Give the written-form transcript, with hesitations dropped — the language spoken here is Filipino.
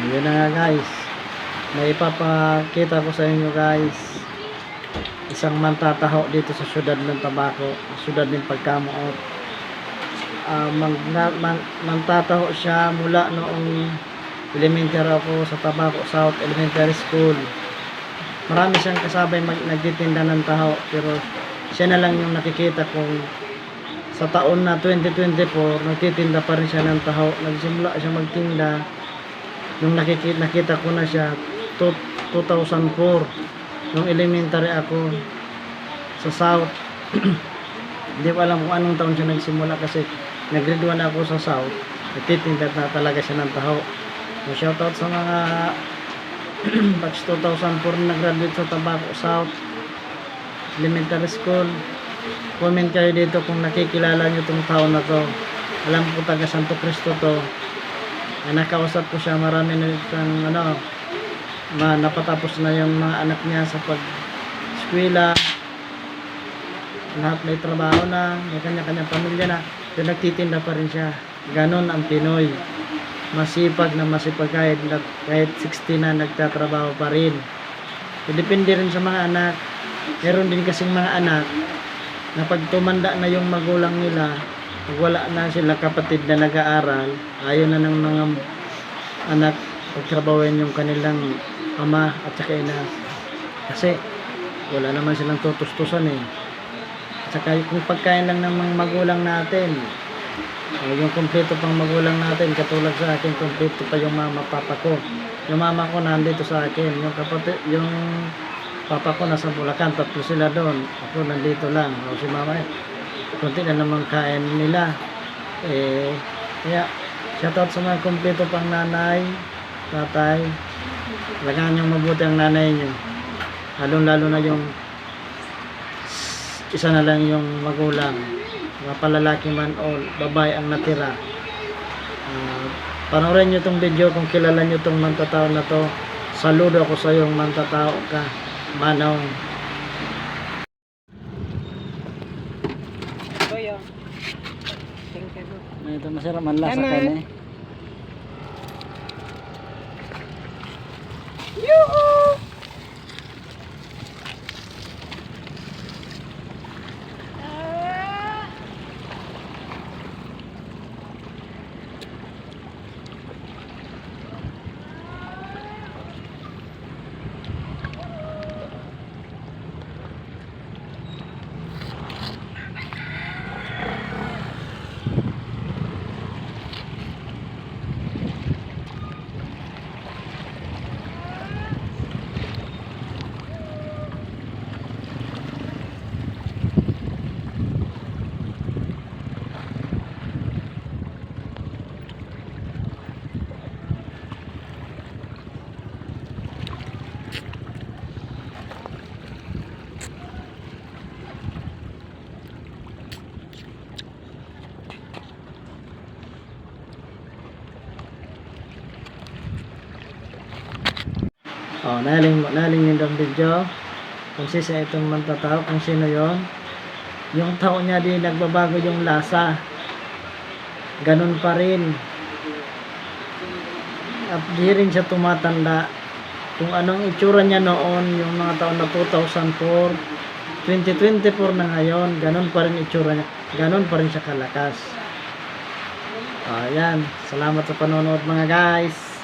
Yun na nga guys, may ipapakita ko sa inyo guys, isang mantataho dito sa syudad ng Tabaco, syudad ng Pagkamuot. Mantataho siya mula noong elementary ako sa Tabaco South Elementary School. Marami siyang kasabay nagtitinda ng taho, pero siya na lang yung nakikita kong sa taon na 2024 nagtitinda pa rin siya ng taho. Nagsimula siya magtinda nung nakita ko na siya 2004 nung elementary ako sa South. Hindi ko alam kung anong taon siya nagsimula kasi nag-grade 1 ako sa South. Nagtitinda na talaga siya ng taho. So, shoutout sa mga batch 2004 na graduate sa Tabaco South Elementary School. Comment kayo dito kung nakikilala nyo itong taon na to. Alam ko taga Santo Cristo to. Ay, nakausap ko siya, marami na siyang napatapos na yung mga anak niya sa pag-eskwela. Lahat may trabaho na, may kanya-kanyang pamilya na, pero nagtitinda pa rin siya. Ganon ang Pinoy. Masipag kahit 60 na nagtatrabaho pa rin. So, depende rin sa mga anak. Meron din kasing mga anak na pag tumanda na yung magulang nila, pag wala na sila kapatid na nag-aaral, ayaw na ng mga anak pagtrabahuin yung kanilang ama at saka ina. Kasi wala naman silang tutustusan eh. At saka kung pagkain lang ng mga magulang natin, yung kompleto pang magulang natin, katulad sa akin, kompleto pa yung mama, papa ko. Yung mama ko nandito sa akin, yung papa ko nasa Bulacan, tatlo sila doon. Ako nandito lang. O si mama, konti na naman kain nila. Kaya, shoutout sa mga kompleto pang nanay, tatay. Lagaan niyong mabuti ang nanay niyo. Lalo na yung isa na lang yung magulang. Palalaki man o babae ang natira. Panoorin nyo itong video kung kilala nyo itong mantatao na to. Saludo ako sa iyong mantatao ka, Manong. Ito masarap man lang sa kain eh. Naling nindang video kung sino itong mantatao, kung sino yon. Yung tao niya di nagbabago yung lasa, ganun pa rin at di rin siya tumatanda. Kung anong itsura niya noon yung mga taon na 2004, 2024 na ngayon, ganun pa rin itsura niya, ganun pa rin siya kalakas. Ayan, salamat sa panonood mga guys.